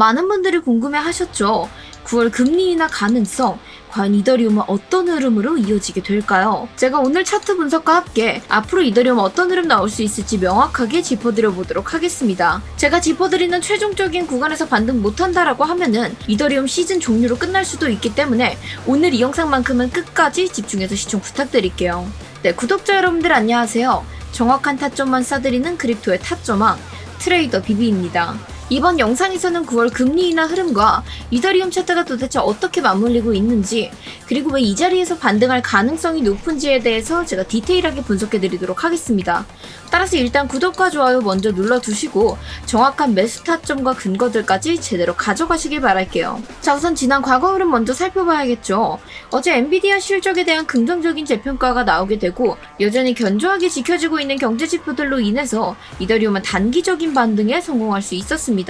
많은 분들이 궁금해하셨죠. 9월 금리 인하 가능성, 과연 이더리움은 어떤 흐름으로 이어지게 될까요? 제가 오늘 차트 분석과 함께 앞으로 이더리움 어떤 흐름 나올 수 있을지 명확하게 짚어드려 보도록 하겠습니다. 제가 짚어드리는 최종적인 구간에서 반등 못한다라고 하면은 이더리움 시즌 종료로 끝날 수도 있기 때문에 오늘 이 영상만큼은 끝까지 집중해서 시청 부탁드릴게요. 네, 구독자 여러분들 안녕하세요. 정확한 타점만 싸드리는 크립토의 타점왕 트레이더 비비입니다. 이번 영상에서는 9월 금리 인하 흐름과 이더리움 차트가 도대체 어떻게 맞물리고 있는지, 그리고 왜 이 자리에서 반등할 가능성이 높은지에 대해서 제가 디테일하게 분석해드리도록 하겠습니다. 따라서 일단 구독과 좋아요 먼저 눌러두시고 정확한 매수 타점과 근거들까지 제대로 가져가시길 바랄게요. 자, 우선 지난 과거 흐름 먼저 살펴봐야겠죠. 어제 엔비디아 실적에 대한 긍정적인 재평가가 나오게 되고 여전히 견조하게 지켜지고 있는 경제 지표들로 인해서 이더리움은 단기적인 반등에 성공할 수 있었습니다.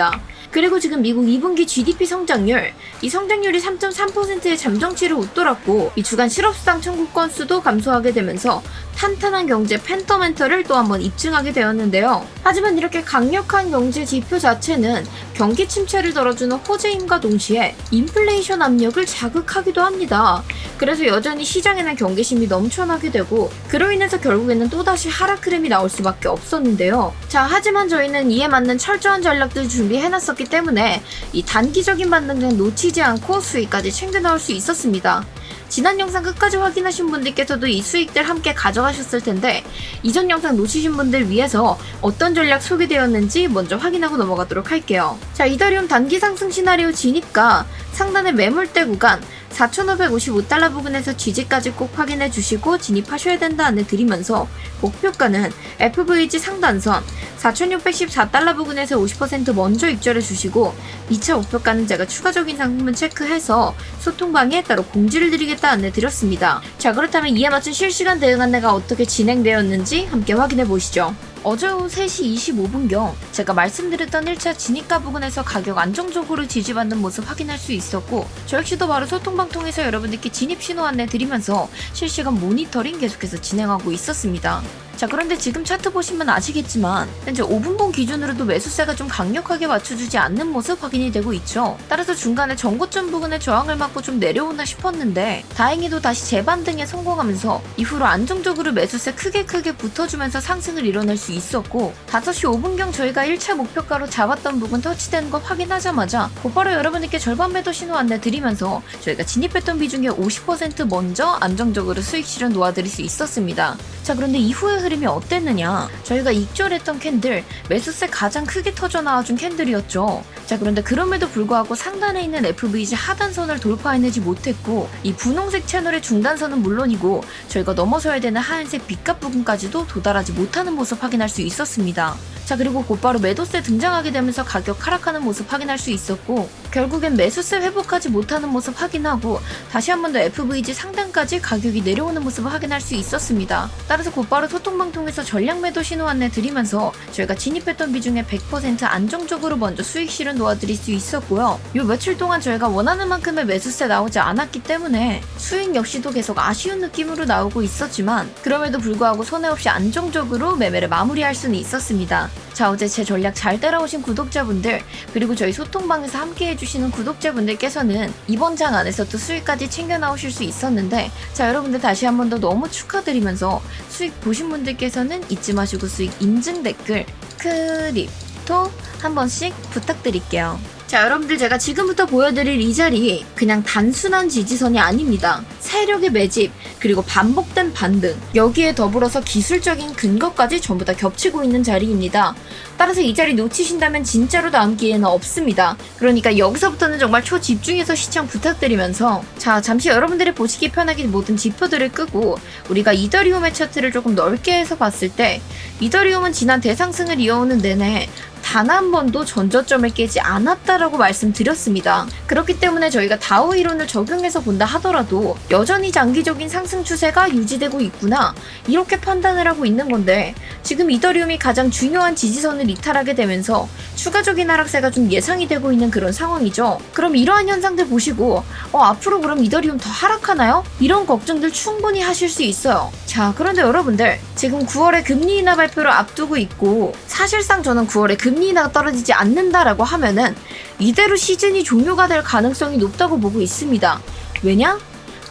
그리고 지금 미국 2분기 GDP 성장률, 이 성장률이 3.3%의 잠정치를 웃돌았고 이 주간 실업수당 청구 건수도 감소하게 되면서 탄탄한 경제 펜더멘털을 또 한번 입증하게 되었는데요. 하지만 이렇게 강력한 경제 지표 자체는 경기 침체를 덜어주는 호재임과 동시에 인플레이션 압력을 자극하기도 합니다. 그래서 여전히 시장에는 경계심이 넘쳐나게 되고 그로 인해서 결국에는 또다시 하락 흐름이 나올 수밖에 없었는데요. 자, 하지만 저희는 이에 맞는 철저한 전략들 준비해놨었기 때문에 이 단기적인 반등은 놓치지 않고 수익까지 챙겨 나올 수 있었습니다. 지난 영상 끝까지 확인하신 분들께서도 이 수익들 함께 가져가셨을 텐데 이전 영상 놓치신 분들 위해서 어떤 전략 소개되었는지 먼저 확인하고 넘어가도록 할게요. 자, 이더리움 단기 상승 시나리오 진입가 상단의 매물대 구간 4,555달러 부근에서 지지까지 꼭 확인해 주시고 진입하셔야 된다 안내 드리면서 목표가는 FVG 상단선 4,614달러 부근에서 50% 먼저 입절해 주시고 2차 목표가는 제가 추가적인 상승분 체크해서 소통방에 따로 공지를 드리겠다 안내 드렸습니다. 자, 그렇다면 이에 맞춘 실시간 대응 안내가 어떻게 진행되었는지 함께 확인해 보시죠. 어제 오후 3시 25분경 제가 말씀드렸던 1차 진입가 부근에서 가격 안정적으로 지지받는 모습 확인할 수 있었고 저 역시도 바로 소통방 통해서 여러분들께 진입 신호 안내 드리면서 실시간 모니터링 계속해서 진행하고 있었습니다. 자, 그런데 지금 차트 보시면 아시겠지만 현재 5분봉 기준으로도 매수세가 좀 강력하게 맞춰주지 않는 모습 확인이 되고 있죠. 따라서 중간에 전고점 부근에 저항을 맞고 좀 내려오나 싶었는데 다행히도 다시 재반등에 성공하면서 이후로 안정적으로 매수세 크게 붙어주면서 상승을 이뤄낼 수 있었고 5시 5분경 저희가 1차 목표가로 잡았던 부분 터치되는 거 확인하자마자 곧바로 여러분들께 절반 매도 신호 안내 드리면서 저희가 진입했던 비중의 50% 먼저 안정적으로 수익 실현 놓아드릴 수 있었습니다. 자, 그런데 이후의 흐름이 어땠느냐? 저희가 익절했던 캔들, 매수세 가장 크게 터져 나와준 캔들이었죠. 자, 그런데 그럼에도 불구하고 상단에 있는 FVG 하단선을 돌파해내지 못했고 이 분홍색 채널의 중단선은 물론이고 저희가 넘어서야 되는 하얀색 B값 부분까지도 도달하지 못하는 모습 확인할 수 있었습니다. 자, 그리고 곧바로 매도세 등장하게 되면서 가격 하락하는 모습 확인할 수 있었고 결국엔 매수세 회복하지 못하는 모습 확인하고 다시 한 번 더 FVG 상단까지 가격이 내려오는 모습을 확인할 수 있었습니다. 따라서 곧바로 소통방 통해서 전략 매도 신호 안내 드리면서 저희가 진입했던 비중의 100% 안정적으로 먼저 수익 실현 도와드릴 수 있었고요. 요 며칠 동안 저희가 원하는 만큼의 매수세 나오지 않았기 때문에 수익 역시도 계속 아쉬운 느낌으로 나오고 있었지만 그럼에도 불구하고 손해 없이 안정적으로 매매를 마무리할 수는 있었습니다. 자, 어제 제 전략 잘 따라오신 구독자분들 그리고 저희 소통방에서 함께 해주시는 구독자분들께서는 이번 장 안에서도 수익까지 챙겨 나오실 수 있었는데 자, 여러분들 다시 한 번 더 너무 축하드리면서 수익 보신 분들께서는 잊지 마시고 수익 인증 댓글 크립토 한 번씩 부탁드릴게요. 자, 여러분들 제가 지금부터 보여드릴 이 자리 그냥 단순한 지지선이 아닙니다. 세력의 매집 그리고 반복된 반등 여기에 더불어서 기술적인 근거까지 전부 다 겹치고 있는 자리입니다. 따라서 이 자리 놓치신다면 진짜로 다음 기회는 없습니다. 그러니까 여기서부터는 정말 초집중해서 시청 부탁드리면서 자, 잠시 여러분들이 보시기 편하게 모든 지표들을 끄고 우리가 이더리움의 차트를 조금 넓게 해서 봤을 때 이더리움은 지난 대상승을 이어오는 내내 단 한 번도 전저점을 깨지 않았다라고 말씀드렸습니다. 그렇기 때문에 저희가 다우 이론을 적용해서 본다 하더라도 여전히 장기적인 상승 추세가 유지되고 있구나 이렇게 판단을 하고 있는 건데 지금 이더리움이 가장 중요한 지지선을 이탈하게 되면서 추가적인 하락세가 좀 예상이 되고 있는 그런 상황이죠. 그럼 이러한 현상들 보시고 앞으로 그럼 이더리움 더 하락하나요? 이런 걱정들 충분히 하실 수 있어요. 자, 그런데 여러분들 지금 9월에 금리 인하 발표를 앞두고 있고 사실상 저는 9월에 금리 금리 인하가 떨어지지 않는다라고 하면은 이대로 시즌이 종료가 될 가능성이 높다고 보고 있습니다. 왜냐?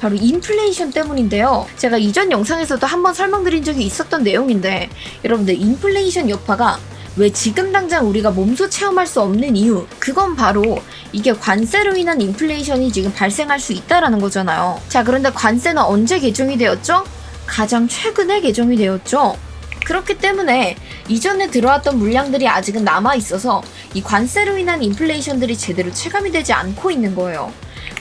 바로 인플레이션 때문인데요. 제가 이전 영상에서도 한번 설명드린 적이 있었던 내용인데, 여러분들 인플레이션 여파가 왜 지금 당장 우리가 몸소 체험할 수 없는 이유, 그건 바로 이게 관세로 인한 인플레이션이 지금 발생할 수 있다라는 거잖아요. 자, 그런데 관세는 언제 개정이 되었죠? 가장 최근에 개정이 되었죠. 그렇기 때문에 이전에 들어왔던 물량들이 아직은 남아있어서 이 관세로 인한 인플레이션들이 제대로 체감이 되지 않고 있는 거예요.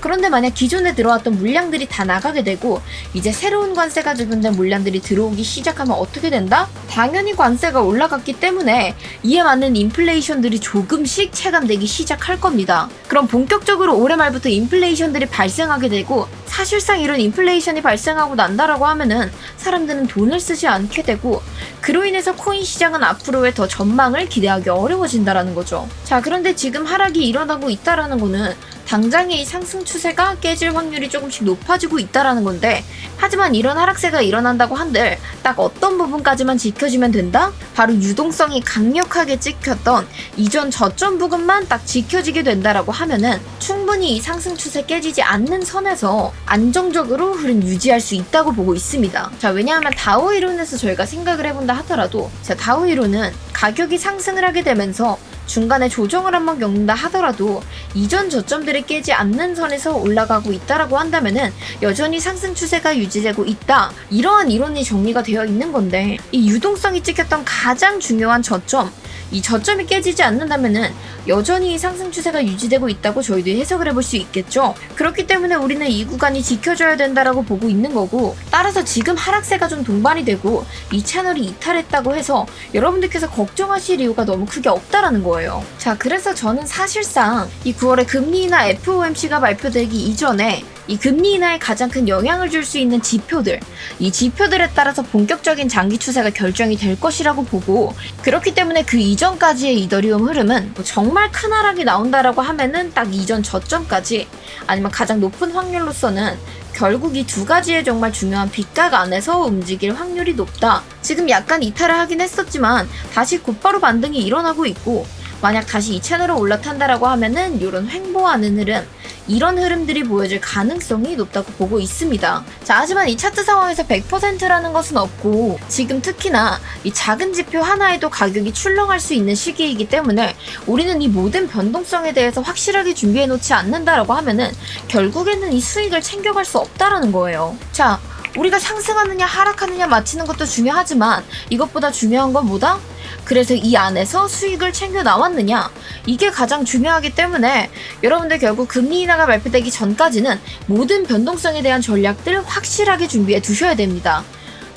그런데 만약 기존에 들어왔던 물량들이 다 나가게 되고 이제 새로운 관세가 적용된 물량들이 들어오기 시작하면 어떻게 된다? 당연히 관세가 올라갔기 때문에 이에 맞는 인플레이션들이 조금씩 체감되기 시작할 겁니다. 그럼 본격적으로 올해 말부터 인플레이션들이 발생하게 되고, 사실상 이런 인플레이션이 발생하고 난다라고 하면은 사람들은 돈을 쓰지 않게 되고, 그로 인해서 코인 시장은 앞으로의 더 전망을 기대하기 어려워진다라는 거죠. 자, 그런데 지금 하락이 일어나고 있다라는 거는 당장의 이 상승 추세가 깨질 확률이 조금씩 높아지고 있다라는 건데, 하지만 이런 하락세가 일어난다고 한들 딱 어떤 부분까지만 지켜지면 된다? 바로 유동성이 강력하게 찍혔던 이전 저점 부근만 딱 지켜지게 된다라고 하면은 충분히 이 상승 추세 깨지지 않는 선에서 안정적으로 흐름 유지할 수 있다고 보고 있습니다. 자, 왜냐하면 다우 이론에서 저희가 생각을 해본다 하더라도, 자, 다우 이론은 가격이 상승을 하게 되면서 중간에 조정을 한번 겪는다 하더라도 이전 저점들이 깨지 않는 선에서 올라가고 있다라고 한다면은 여전히 상승 추세가 유지되고 있다, 이러한 이론이 정리가 되어 있는 건데, 이 유동성이 찍혔던 가장 중요한 저점, 이 저점이 깨지지 않는다면은 여전히 상승 추세가 유지되고 있다고 저희도 해석을 해볼 수 있겠죠. 그렇기 때문에 우리는 이 구간이 지켜줘야 된다라고 보고 있는 거고, 따라서 지금 하락세가 좀 동반이 되고 이 채널이 이탈했다고 해서 여러분들께서 걱정하실 이유가 너무 크게 없다라는 거예요. 자, 그래서 저는 사실상 이 9월에 금리 인하 FOMC가 발표되기 이전에 이 금리 인하에 가장 큰 영향을 줄 수 있는 지표들, 이 지표들에 따라서 본격적인 장기 추세가 결정이 될 것이라고 보고, 그렇기 때문에 그 이전까지의 이더리움 흐름은 뭐 정말 큰 하락이 나온다라고 하면은 딱 이전 저점까지, 아니면 가장 높은 확률로서는 결국 이 두 가지의 정말 중요한 빗각 안에서 움직일 확률이 높다. 지금 약간 이탈을 하긴 했었지만 다시 곧바로 반등이 일어나고 있고, 만약 다시 이 채널을 올라탄다라고 하면은 이런 횡보하는 흐름, 이런 흐름들이 보여질 가능성이 높다고 보고 있습니다. 자, 하지만 이 차트 상황에서 100%라는 것은 없고, 지금 특히나 이 작은 지표 하나에도 가격이 출렁할 수 있는 시기이기 때문에 우리는 이 모든 변동성에 대해서 확실하게 준비해 놓지 않는다라고 하면은 결국에는 이 수익을 챙겨갈 수 없다라는 거예요. 자, 우리가 상승하느냐 하락하느냐 맞히는 것도 중요하지만 이것보다 중요한 건 뭐다? 그래서 이 안에서 수익을 챙겨 나왔느냐, 이게 가장 중요하기 때문에 여러분들 결국 금리 인하가 발표되기 전까지는 모든 변동성에 대한 전략들 확실하게 준비해 두셔야 됩니다.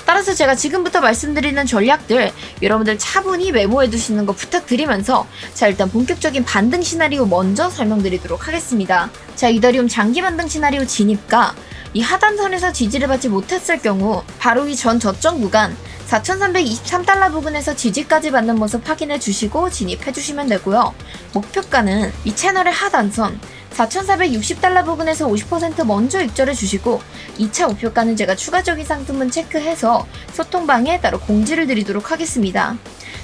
따라서 제가 지금부터 말씀드리는 전략들 여러분들 차분히 메모해 두시는 거 부탁드리면서, 자, 일단 본격적인 반등 시나리오 먼저 설명드리도록 하겠습니다. 자, 이더리움 장기 반등 시나리오 진입가, 이 하단선에서 지지를 받지 못했을 경우 바로 이 전 저점 구간 4,323달러 부근에서 지지까지 받는 모습 확인해 주시고 진입해 주시면 되고요. 목표가는 이 채널의 하단선 4,460달러 부근에서 50% 먼저 입절해 주시고, 2차 목표가는 제가 추가적인 상승분 체크해서 소통방에 따로 공지를 드리도록 하겠습니다.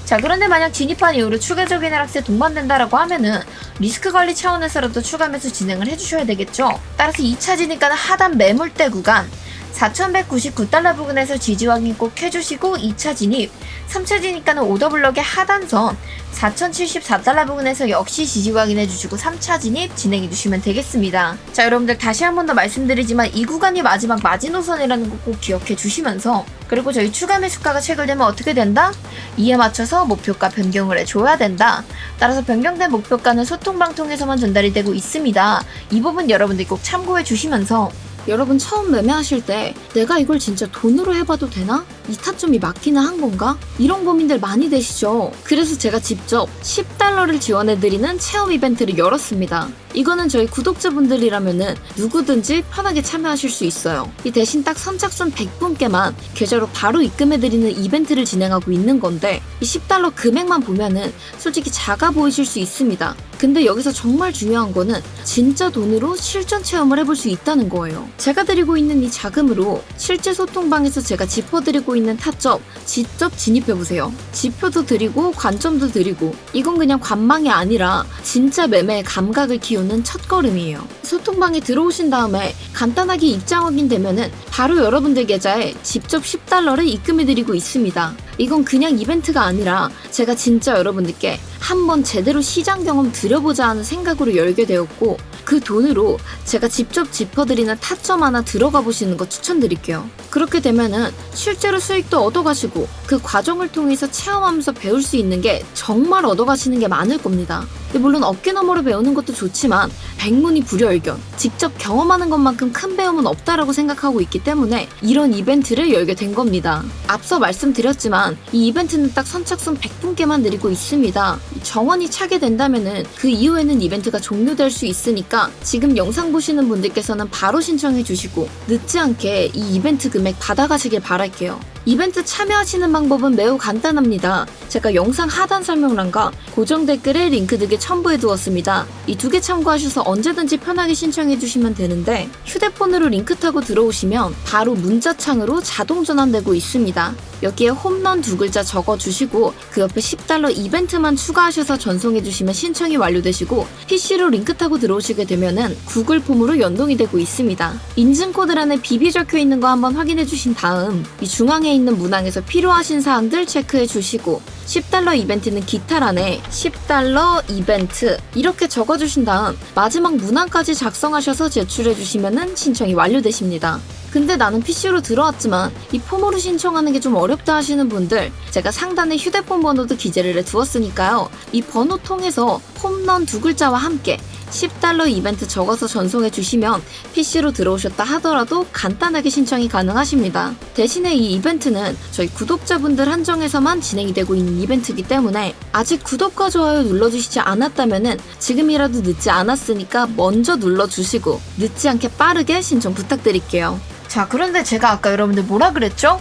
자, 그런데 만약 진입한 이후로 추가적인 하락세 동반된다라고 하면은 리스크 관리 차원에서라도 추가 매수 진행을 해주셔야 되겠죠. 따라서 2차 진입가는 하단 매물대 구간 4,199달러 부근에서 지지 확인 꼭 해주시고 2차 진입, 3차 진입가는 오더블럭의 하단선 4,074달러 부근에서 역시 지지 확인해주시고 3차 진입 진행해주시면 되겠습니다. 자, 여러분들 다시 한 번 더 말씀드리지만 이 구간이 마지막 마지노선이라는 거 꼭 기억해 주시면서, 그리고 저희 추가 매수가가 체결되면 어떻게 된다? 이에 맞춰서 목표가 변경을 해줘야 된다. 따라서 변경된 목표가는 소통방 통해서만 전달이 되고 있습니다. 이 부분 여러분들 꼭 참고해 주시면서, 여러분 처음 매매하실 때 내가 이걸 진짜 돈으로 해봐도 되나? 이 타점이 맞기는 한 건가? 이런 고민들 많이 되시죠? 그래서 제가 직접 10달러를 지원해드리는 체험 이벤트를 열었습니다. 이거는 저희 구독자분들이라면은 누구든지 편하게 참여하실 수 있어요. 이 대신 딱 선착순 100분께만 계좌로 바로 입금해드리는 이벤트를 진행하고 있는 건데, 이 10달러 금액만 보면은 솔직히 작아 보이실 수 있습니다. 근데 여기서 정말 중요한 거는 진짜 돈으로 실전 체험을 해볼 수 있다는 거예요. 제가 드리고 있는 이 자금으로 실제 소통방에서 제가 짚어드리고 있는 타점 직접 진입해보세요. 지표도 드리고 관점도 드리고 이건 그냥 관망이 아니라 진짜 매매의 감각을 키우는 첫걸음이에요. 소통방에 들어오신 다음에 간단하게 입장 확인되면은 바로 여러분들 계좌에 직접 $10를 입금해드리고 있습니다. 이건 그냥 이벤트가 아니라 제가 진짜 여러분들께 한번 제대로 시장 경험 드려보자 하는 생각으로 열게 되었고 그 돈으로 제가 직접 짚어드리는 타점 하나 들어가 보시는 거 추천드릴게요. 그렇게 되면은 실제로 수익도 얻어가시고 그 과정을 통해서 체험하면서 배울 수 있는 게 정말 얻어가시는 게 많을 겁니다. 물론 어깨너머로 배우는 것도 좋지만 백문이 불여일견, 직접 경험하는 것만큼 큰 배움은 없다라고 생각하고 있기 때문에 이런 이벤트를 열게 된 겁니다. 앞서 말씀드렸지만 이 이벤트는 딱 선착순 100분께만 드리고 있습니다. 정원이 차게 된다면은 그 이후에는 이벤트가 종료될 수 있으니까 지금 영상 보시는 분들께서는 바로 신청해 주시고 늦지 않게 이 이벤트 금액 받아가시길 바랄게요. 이벤트 참여하시는 방법은 매우 간단합니다. 제가 영상 하단 설명란과 고정 댓글에 링크 2개 첨부해 두었습니다. 이 2개 참고하셔서 언제든지 편하게 신청해 주시면 되는데 휴대폰으로 링크 타고 들어오시면 바로 문자창으로 자동 전환되고 있습니다. 여기에 홈런 2글자 적어주시고 그 옆에 $10 이벤트만 추가하셔서 전송해 주시면 신청이 완료되시고 PC로 링크 타고 들어오시게 되면은 구글 폼으로 연동이 되고 있습니다. 인증코드란에 BB 적혀 있는 거 한번 확인해 주신 다음 이 중앙에 있는 문항에서 필요하신 사항들 체크해 주시고 $10 이벤트는 기타란에 $10 이벤트 이렇게 적어주신 다음 마지막 문항까지 작성하셔서 제출해 주시면은 신청이 완료되십니다. 근데 나는 PC로 들어왔지만 이 폼으로 신청하는 게 좀 어렵다 하시는 분들 제가 상단에 휴대폰 번호도 기재를 해두었으니까요. 이 번호 통해서 홈런 2글자와 함께 $10 이벤트 적어서 전송해 주시면 PC로 들어오셨다 하더라도 간단하게 신청이 가능하십니다. 대신에 이 이벤트는 저희 구독자분들 한정해서만 진행이 되고 있는 이벤트이기 때문에 아직 구독과 좋아요 눌러주시지 않았다면은 지금이라도 늦지 않았으니까 먼저 눌러주시고 늦지 않게 빠르게 신청 부탁드릴게요. 자, 그런데 제가 아까 여러분들 뭐라 그랬죠?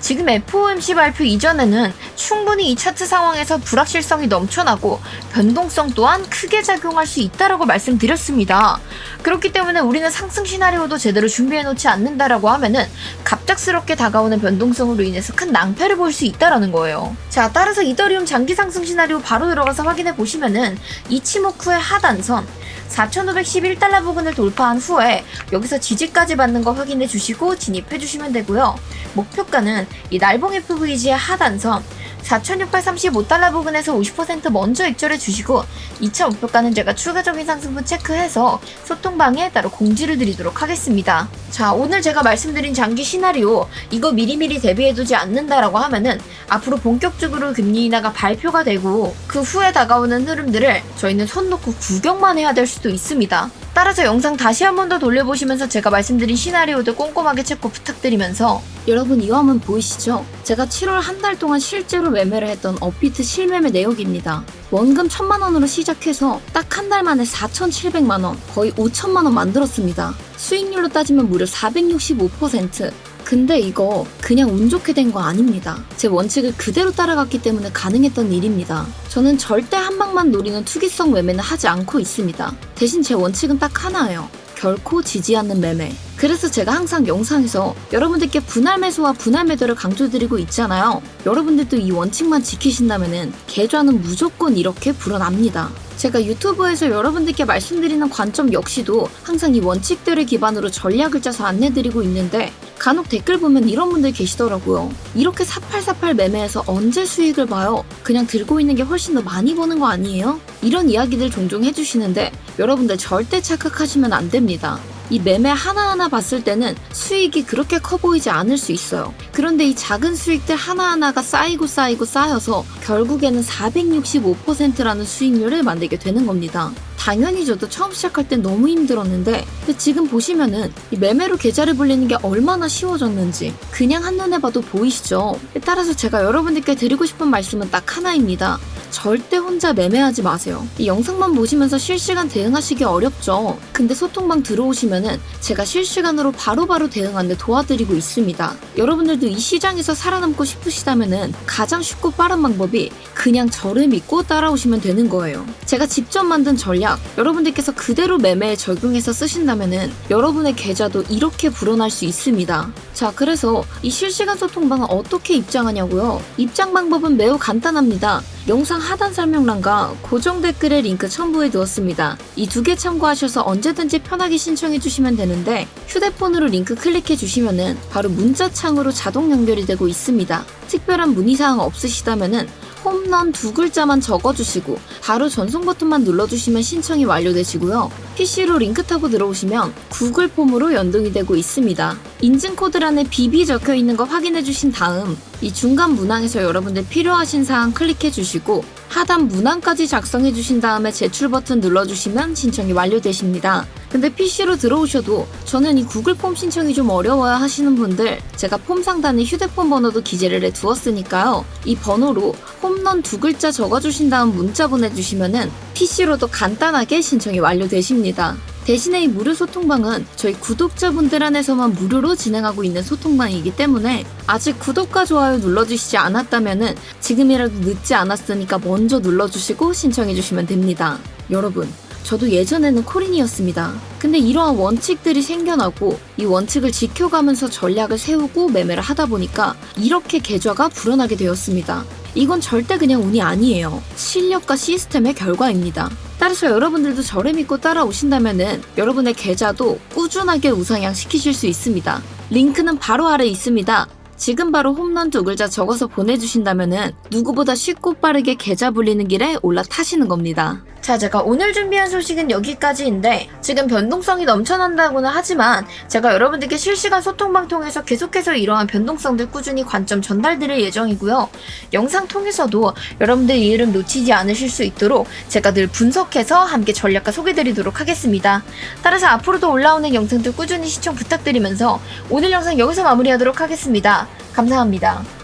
지금 FOMC 발표 이전에는 충분히 이 차트 상황에서 불확실성이 넘쳐나고 변동성 또한 크게 작용할 수 있다라고 말씀드렸습니다. 그렇기 때문에 우리는 상승 시나리오도 제대로 준비해놓지 않는다라고 하면은 갑작스럽게 다가오는 변동성으로 인해서 큰 낭패를 볼 수 있다라는 거예요. 자, 따라서 이더리움 장기 상승 시나리오 바로 들어가서 확인해 보시면은 이치모쿠의 하단선 $4,511 부근을 돌파한 후에 여기서 지지까지 받는 거 확인해 주시고 진입해 주시면 되고요. 목표가는 이 날봉 FVG의 하단선 $4,635 부근에서 50% 먼저 액절해 주시고 2차 목표가는 제가 추가적인 상승분 체크해서 소통방에 따로 공지를 드리도록 하겠습니다. 자, 오늘 제가 말씀드린 장기 시나리오 이거 미리미리 대비해두지 않는다라고 하면은 앞으로 본격적으로 금리 인하가 발표가 되고 그 후에 다가오는 흐름들을 저희는 손 놓고 구경만 해야 될 수도 있습니다. 따라서 영상 다시 한 번 더 돌려보시면서 제가 말씀드린 시나리오들 꼼꼼하게 체크 부탁드리면서 여러분 이 화면 보이시죠? 제가 7월 한 달 동안 실제로 매매를 했던 업비트 실매매 내역입니다. 원금 1,000만원으로 시작해서 딱 한 달 만에 4,700만원, 거의 5,000만원 만들었습니다. 수익률로 따지면 무려 465%. 근데 이거 그냥 운 좋게 된 거 아닙니다. 제 원칙을 그대로 따라갔기 때문에 가능했던 일입니다. 저는 절대 한 방만 노리는 투기성 매매는 하지 않고 있습니다. 대신 제 원칙은 딱 하나예요. 결코 지지 않는 매매. 그래서 제가 항상 영상에서 여러분들께 분할 매수와 분할 매도를 강조드리고 있잖아요. 여러분들도 이 원칙만 지키신다면은 계좌는 무조건 이렇게 불어납니다. 제가 유튜브에서 여러분들께 말씀드리는 관점 역시도 항상 이 원칙들을 기반으로 전략을 짜서 안내드리고 있는데 간혹 댓글 보면 이런 분들 계시더라고요. 이렇게 사팔사팔 매매해서 언제 수익을 봐요? 그냥 들고 있는 게 훨씬 더 많이 버는 거 아니에요? 이런 이야기들 종종 해주시는데 여러분들 절대 착각하시면 안 됩니다. 이 매매 하나하나 봤을 때는 수익이 그렇게 커 보이지 않을 수 있어요. 그런데 이 작은 수익들 하나하나가 쌓여서 결국에는 465%라는 수익률을 만들게 되는 겁니다. 당연히 저도 처음 시작할 땐 너무 힘들었는데 근데 지금 보시면은 이 매매로 계좌를 불리는 게 얼마나 쉬워졌는지 그냥 한눈에 봐도 보이시죠? 따라서 제가 여러분들께 드리고 싶은 말씀은 딱 하나입니다. 절대 혼자 매매하지 마세요. 이 영상만 보시면서 실시간 대응하시기 어렵죠. 근데 소통방 들어오시면은 제가 실시간으로 바로바로 대응하는 데 도와드리고 있습니다. 여러분들도 이 시장에서 살아남고 싶으시다면은 가장 쉽고 빠른 방법이 그냥 저를 믿고 따라오시면 되는 거예요. 제가 직접 만든 전략 여러분들께서 그대로 매매에 적용해서 쓰신다면은 여러분의 계좌도 이렇게 불어날 수 있습니다. 자, 그래서 이 실시간 소통방은 어떻게 입장하냐고요? 입장 방법은 매우 간단합니다. 영상 하단 설명란과 고정 댓글에 링크 첨부해 두었습니다. 이 두 개 참고하셔서 언제든지 편하게 신청해 주시면 되는데 휴대폰으로 링크 클릭해 주시면은 바로 문자창으로 자동 연결이 되고 있습니다. 특별한 문의사항 없으시다면은 홈런 두 글자만 적어주시고 바로 전송 버튼만 눌러주시면 신청이 완료되시고요. PC로 링크 타고 들어오시면 구글 폼으로 연동이 되고 있습니다. 인증코드란에 BB 적혀있는 거 확인해주신 다음 이 중간 문항에서 여러분들 필요하신 사항 클릭해주시고 하단 문항까지 작성해주신 다음에 제출 버튼 눌러주시면 신청이 완료되십니다. 근데 PC로 들어오셔도 저는 이 구글 폼 신청이 좀 어려워야 하시는 분들 제가 폼 상단에 휴대폰 번호도 기재를 해두었으니까요. 이 번호로 홈런 두 글자 적어주신 다음 문자 보내주시면은 PC로도 간단하게 신청이 완료되십니다. 대신에 이 무료 소통방은 저희 구독자분들 안에서만 무료로 진행하고 있는 소통방이기 때문에 아직 구독과 좋아요 눌러주시지 않았다면은 지금이라도 늦지 않았으니까 먼저 눌러주시고 신청해주시면 됩니다. 여러분, 저도 예전에는 코린이었습니다. 근데 이러한 원칙들이 생겨나고 이 원칙을 지켜가면서 전략을 세우고 매매를 하다 보니까 이렇게 계좌가 불어나게 되었습니다. 이건 절대 그냥 운이 아니에요. 실력과 시스템의 결과입니다. 따라서 여러분들도 저를 믿고 따라오신다면은 여러분의 계좌도 꾸준하게 우상향 시키실 수 있습니다. 링크는 바로 아래에 있습니다. 지금 바로 홈런 두 글자 적어서 보내주신다면은 누구보다 쉽고 빠르게 계좌 불리는 길에 올라타시는 겁니다. 자, 제가 오늘 준비한 소식은 여기까지인데 지금 변동성이 넘쳐난다고는 하지만 제가 여러분들께 실시간 소통방 통해서 계속해서 이러한 변동성들 꾸준히 관점 전달드릴 예정이고요. 영상 통해서도 여러분들의 이름 놓치지 않으실 수 있도록 제가 늘 분석해서 함께 전략과 소개드리도록 하겠습니다. 따라서 앞으로도 올라오는 영상들 꾸준히 시청 부탁드리면서 오늘 영상 여기서 마무리하도록 하겠습니다. 감사합니다.